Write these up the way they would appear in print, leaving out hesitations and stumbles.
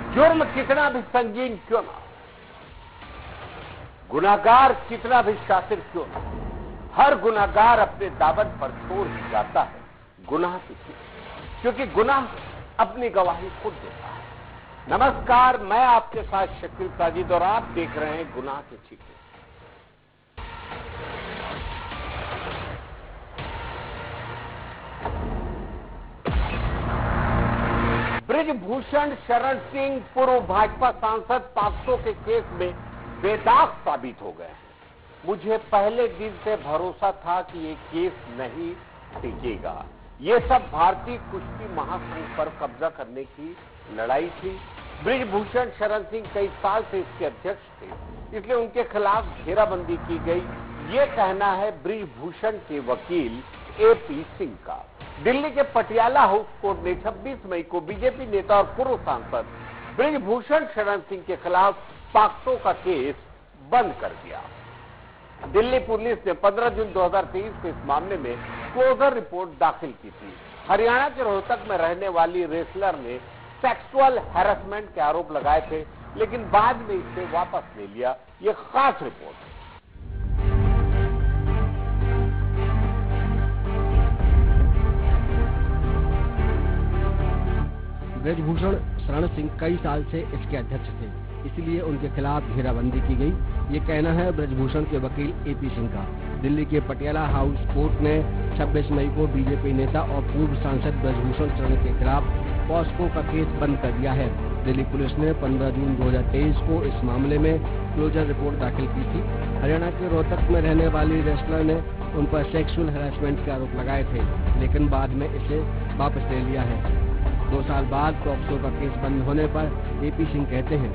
जुर्म कितना भी संगीन क्यों ना, गुनाहगार कितना भी शातिर क्यों ना, हर गुनाहगार अपने दामन पर छोड़ ही जाता है गुनाह की चीज, क्योंकि गुनाह अपनी गवाही खुद देता है। नमस्कार, मैं आपके साथ शकील साजिद और आप देख रहे हैं गुनाह के छींटे। बृजभूषण शरण सिंह पूर्व भाजपा सांसद पॉक्सो के केस में बेदाग साबित हो गए हैं। मुझे पहले दिन से भरोसा था कि ये केस नहीं टिकेगा। ये सब भारतीय कुश्ती महासंघ पर कब्जा करने की लड़ाई थी। बृजभूषण शरण सिंह कई साल से इसके अध्यक्ष थे, इसलिए उनके खिलाफ घेराबंदी की गई, ये कहना है बृजभूषण के वकील एपी सिंह का। दिल्ली के पटियाला हाउस कोर्ट ने 26 मई को बीजेपी नेता और पूर्व सांसद बृजभूषण शरण सिंह के खिलाफ पॉक्सो का केस बंद कर दिया। दिल्ली पुलिस ने 15 जून 2023 को इस मामले में क्लोजर रिपोर्ट दाखिल की थी। हरियाणा के रोहतक में रहने वाली रेसलर ने सेक्सुअल हैरेसमेंट के आरोप लगाए थे, लेकिन बाद में इसे वापस ले लिया। ये खास रिपोर्ट है। बृजभूषण शरण सिंह कई साल से इसके अध्यक्ष थे, इसलिए उनके खिलाफ घेराबंदी की गई, ये कहना है बृजभूषण के वकील एपी सिंह का। दिल्ली के पटियाला हाउस कोर्ट ने 26 मई को बीजेपी नेता और पूर्व सांसद बृजभूषण शरण के खिलाफ पॉक्सो का केस बंद कर दिया है। दिल्ली पुलिस ने 15 जून 2023 को इस मामले में क्लोजर रिपोर्ट दाखिल की थी। हरियाणा के रोहतक में रहने वाली रेसलर ने उन पर सेक्सुअल हैरेसमेंट के आरोप लगाए थे, लेकिन बाद में इसे वापस ले लिया है। 2 साल बाद पॉक्सो का केस बंद होने पर एपी सिंह कहते हैं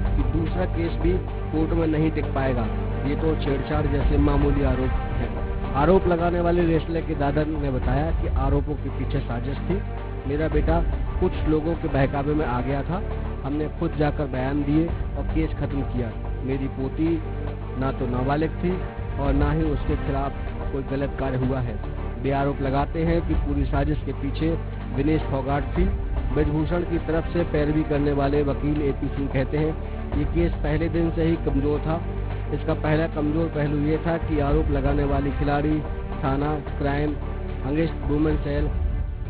कि दूसरा केस भी कोर्ट में नहीं टिक पाएगा, ये तो छेड़छाड़ जैसे मामूली आरोप है। आरोप लगाने वाले रेसलर के दादा ने बताया कि आरोपों के पीछे साजिश थी। मेरा बेटा कुछ लोगों के बहकावे में आ गया था, हमने खुद जाकर बयान दिए और केस खत्म किया। मेरी पोती ना तो नाबालिग थी और ना ही उसके खिलाफ कोई गलत कार्य हुआ है। वे आरोप लगाते हैं कि पूरी साजिश के पीछे विनेश फोगाट थी। बृजभूषण की तरफ से पैरवी करने वाले वकील एपी सिंह कहते हैं ये केस पहले दिन से ही कमजोर था। इसका पहला कमजोर पहलू ये था कि आरोप लगाने वाली खिलाड़ी थाना crime, against women cell,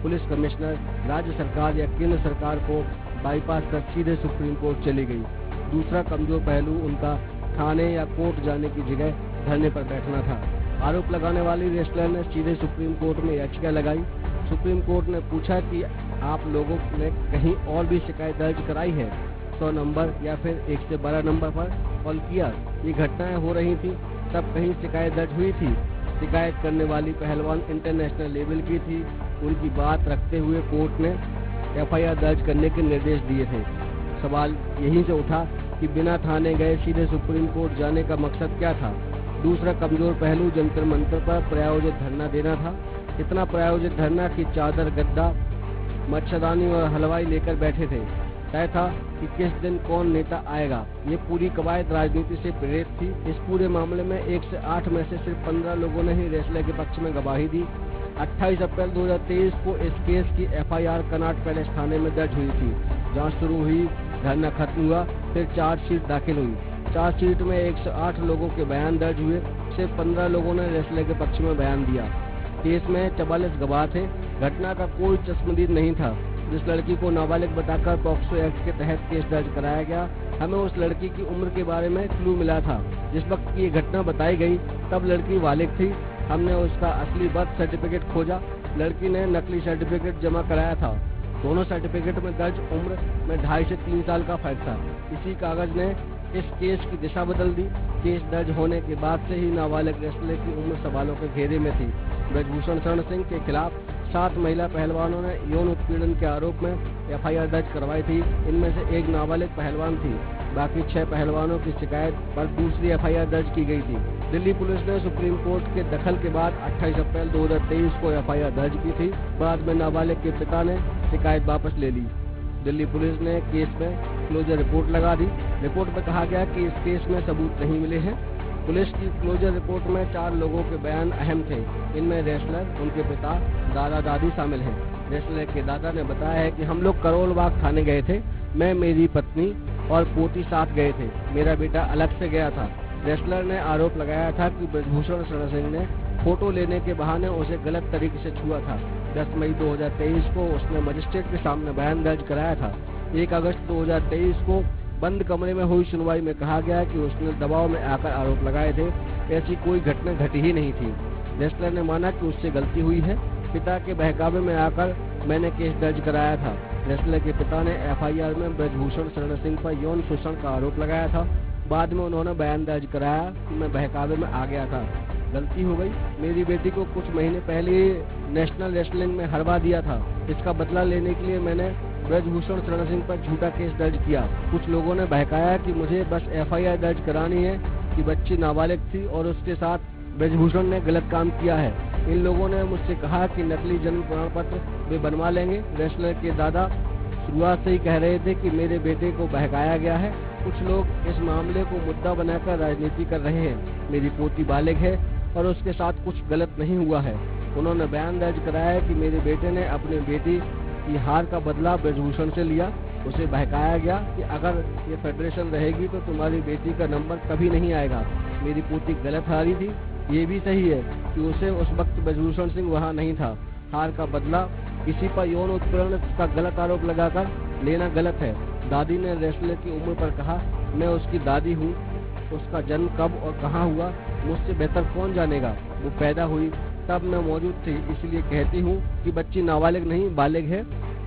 police commissioner, राज्य सरकार या केंद्र सरकार को बाईपास कर सीधे सुप्रीम कोर्ट चली गई। दूसरा कमजोर पहलू उनका थाने या कोर्ट जाने की जगह धरने पर बैठना था। आरोप लगाने वाली रेसलर ने सीधे सुप्रीम कोर्ट में याचिका लगाई। सुप्रीम कोर्ट ने पूछा कि आप लोगों ने कहीं और भी शिकायत दर्ज कराई है? 100 नंबर या फिर 112 नंबर पर कॉल किया? ये घटनाएं हो रही थी तब कहीं शिकायत दर्ज हुई थी? शिकायत करने वाली पहलवान इंटरनेशनल लेवल की थी। उनकी बात रखते हुए कोर्ट ने एफआईआर दर्ज करने के निर्देश दिए थे। सवाल यहीं से उठा कि बिना थाने गए सीधे सुप्रीम कोर्ट जाने का मकसद क्या था? दूसरा कमजोर पहलू जंतर मंतर पर प्रायोजित धरना देना था। इतना प्रायोजित धरना कि चादर, गद्दा, मच्छरदानी और हलवाई लेकर बैठे थे। तय था कि किस दिन कौन नेता आएगा। ये पूरी कवायद राजनीति से प्रेरित थी। इस पूरे मामले में 1 से 8 में से सिर्फ 15 लोगों ने ही रेसलर के पक्ष में गवाही दी। 28 अप्रैल 2023 को इस केस की एफआईआर कनॉट पैलेस थाने में दर्ज हुई थी। जांच शुरू हुई, धरना खत्म हुआ, फिर चार्जशीट दाखिल हुई। चार्जशीट में 108 लोगों के बयान दर्ज हुए, सिर्फ 15 लोगों ने रेसलर के पक्ष में बयान दिया। केस में 44 गवाह थे। घटना का कोई चश्मदीद नहीं था। जिस लड़की को नाबालिग बताकर पॉक्सो एक्ट के तहत केस दर्ज कराया गया, हमें उस लड़की की उम्र के बारे में क्लू मिला था। जिस वक्त की ये घटना बताई गई तब लड़की बालिग थी। हमने उसका असली बर्थ सर्टिफिकेट खोजा। लड़की ने नकली सर्टिफिकेट जमा कराया था। दोनों सर्टिफिकेट में दर्ज उम्र में 2.5 से 3 साल का फर्क था। इसी कागज ने इस केस की दिशा बदल दी। केस दर्ज होने के बाद से ही नाबालिग रेसलर की उम्र सवालों के घेरे में थी। बृजभूषण शरण सिंह के खिलाफ 7 महिला पहलवानों ने यौन उत्पीड़न के आरोप में एफआईआर दर्ज करवाई थी। इनमें से एक नाबालिग पहलवान थी। बाकी 6 पहलवानों की शिकायत पर दूसरी एफआईआर दर्ज की गई थी। दिल्ली पुलिस ने सुप्रीम कोर्ट के दखल के बाद 28 अप्रैल 2023 को एफआईआर दर्ज की थी। बाद में नाबालिग के पिता ने शिकायत वापस ले ली। दिल्ली पुलिस ने केस में क्लोजर रिपोर्ट लगा दी। रिपोर्ट में कहा गया कि इस केस में सबूत नहीं मिले हैं। पुलिस की क्लोजर रिपोर्ट में 4 लोगों के बयान अहम थे। इनमें रेसलर, उनके पिता, दादा दादी शामिल हैं। रेसलर के दादा ने बताया है कि हम लोग करोल बाग थाने गए थे। मैं, मेरी पत्नी और पोती साथ गए थे। मेरा बेटा अलग से गया था। रेसलर ने आरोप लगाया था कि ब्रजभूषण शरण सिंह ने फोटो लेने के बहाने उसे गलत तरीके से छुआ था। 10 मई 2023 को उसने मजिस्ट्रेट के सामने बयान दर्ज कराया था। 1 अगस्त 2023 को बंद कमरे में हुई सुनवाई में कहा गया कि उसने दबाव में आकर आरोप लगाए थे। ऐसी कोई घटना घटी ही नहीं थी। रेसलर ने माना कि उससे गलती हुई है। पिता के बहकावे में आकर मैंने केस दर्ज कराया था। रेसलर के पिता ने एफआईआर में ब्रजभूषण शरण सिंह पर यौन शोषण का आरोप लगाया था। बाद में उन्होंने बयान दर्ज कराया कि मैं बहकावे में आ गया था, गलती हो गई। मेरी बेटी को कुछ महीने पहले नेशनल रेसलिंग में हरवा दिया था। इसका बदला लेने के लिए मैंने ब्रजभूषण शरण सिंह पर झूठा केस दर्ज किया। कुछ लोगों ने बहकाया कि मुझे बस एफआईआर दर्ज करानी है कि बच्ची नाबालिग थी और उसके साथ ब्रजभूषण ने गलत काम किया है। इन लोगों ने मुझसे कहा कि नकली जन्म प्रमाण पत्र वे बनवा लेंगे। रेसलर के दादा शुरुआत से ही कह रहे थे कि मेरे बेटे को बहकाया गया है। कुछ लोग इस मामले को मुद्दा बनाकर राजनीति कर रहे हैं। मेरी पोती बालिग है और उसके साथ कुछ गलत नहीं हुआ है। उन्होंने बयान दर्ज कराया कि मेरे बेटे ने अपनी बेटी की हार का बदला ब्रजभूषण से लिया। उसे बहकाया गया कि अगर ये फेडरेशन रहेगी तो तुम्हारी बेटी का नंबर कभी नहीं आएगा। मेरी पोती गलत हारी थी। ये भी सही है कि उसे उस वक्त ब्रजभूषण सिंह वहाँ नहीं था। हार का बदला किसी पर यौन उत्पीड़न का गलत आरोप लगाकर लेना गलत है। दादी ने रेसलर की उम्र पर कहा, मैं उसकी दादी हूँ। उसका जन्म कब और कहाँ हुआ मुझसे बेहतर कौन जानेगा। वो पैदा हुई तब मैं मौजूद थी, इसलिए कहती हूँ कि बच्ची नाबालिग नहीं बालिग है।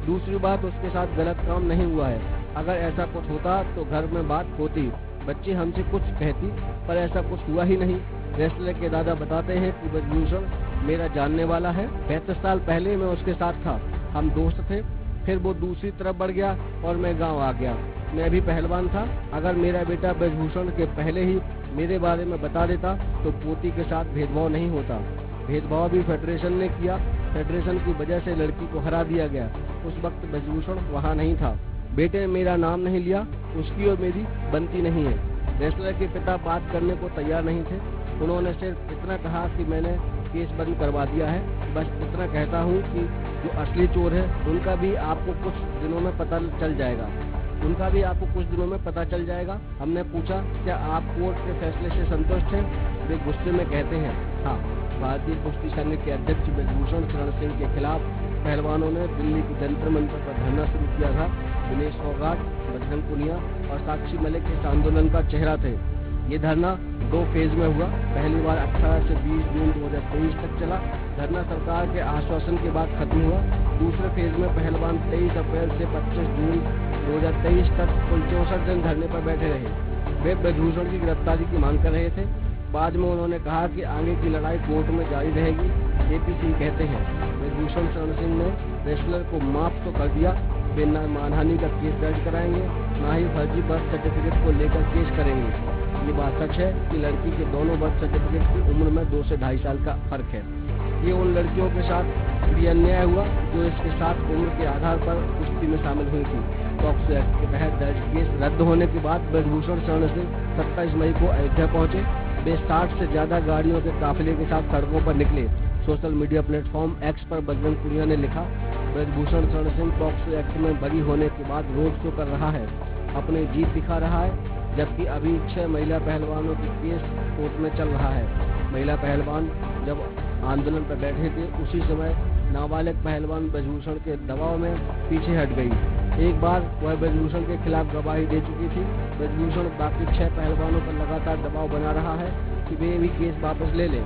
दूसरी बात, उसके साथ गलत काम नहीं हुआ है। अगर ऐसा कुछ होता तो घर में बात होती, बच्ची हमसे कुछ कहती, पर ऐसा कुछ हुआ ही नहीं। रेसलर के दादा बताते हैं कि ब्रजभूषण मेरा जानने वाला है। 35 साल पहले मैं उसके साथ था, हम दोस्त थे। फिर वो दूसरी तरफ बढ़ गया और मैं गांव आ गया। मैं भी पहलवान था। अगर मेरा बेटा ब्रजभूषण के पहले ही मेरे बारे में बता देता तो पोती के साथ भेदभाव नहीं होता। भेदभाव भी फेडरेशन ने किया। फेडरेशन की वजह से लड़की को हरा दिया गया। उस वक्त ब्रजभूषण वहाँ नहीं था। बेटे ने मेरा नाम नहीं लिया, उसकी और मेरी बनती नहीं है। रेसलर के पिता बात करने को तैयार नहीं थे। उन्होंने सिर्फ इतना कहा कि मैंने केस बंद करवा दिया है। बस इतना कहता हूँ कि जो असली चोर है उनका भी आपको कुछ दिनों में पता चल जाएगा। हमने पूछा, क्या आप कोर्ट के फैसले से संतुष्ट हैं? वे गुस्से में कहते हैं, हाँ। भारतीय कुश्ती संघ के अध्यक्ष ब्रजभूषण शरण सिंह के खिलाफ पहलवानों ने दिल्ली के जंतर मंतर पर धरना शुरू किया था। दिनेश फोगाट, बजरंग पुनिया और साक्षी मलिक इस आंदोलन का चेहरा थे। ये धरना 2 फेज में हुआ। पहली बार 18 से 20 जून 2023 तक चला। धरना सरकार के आश्वासन के बाद खत्म हुआ। दूसरे फेज में पहलवान 23 अप्रैल से 25 जून 2023 तक कुल 64 दिन धरने पर बैठे रहे। वे ब्रजभूषण की गिरफ्तारी की मांग कर रहे थे। बाद में उन्होंने कहा कि आगे की लड़ाई कोर्ट में जारी रहेगी। एपी सिंह कहते हैं, ब्रजभूषण शरण सिंह ने रेसलर को माफ तो कर दिया, वे न मानहानि का केस दर्ज कराएंगे, न ही फर्जी बर्थ सर्टिफिकेट को लेकर केस करेंगे। ये बात सच है कि लड़की के दोनों बर्थ सर्टिफिकेट की उम्र में 2 से 2.5 साल का फर्क है। ये उन लड़कियों के साथ भी अन्याय हुआ जो इसके साथ उम्र के आधार पर कुश्ती में शामिल हुई थी। पॉक्सो एक्ट के तहत दर्ज केस रद्द होने के बाद ब्रजभूषण शरण सिंह 27 मई को अयोध्या पहुंचे। वे 60 से ज्यादा गाड़ियों के काफिले के साथ सड़कों पर निकले। सोशल मीडिया प्लेटफॉर्म एक्स पर बजरंग पुनिया ने लिखा, ब्रजभूषण शरण सिंह पॉक्सो एक्ट में बरी होने के बाद रोड शो कर रहा है, अपनी जीत दिखा रहा है, जबकि अभी 6 महिला पहलवानों की केस कोर्ट में चल रहा है। महिला पहलवान जब आंदोलन पर बैठे थे उसी समय नाबालिग पहलवान ब्रजभूषण के दबाव में पीछे हट गई। एक बार वह ब्रजभूषण के खिलाफ गवाही दे चुकी थी। ब्रजभूषण बाकी 6 पहलवानों पर लगातार दबाव बना रहा है कि वे भी केस वापस ले लें।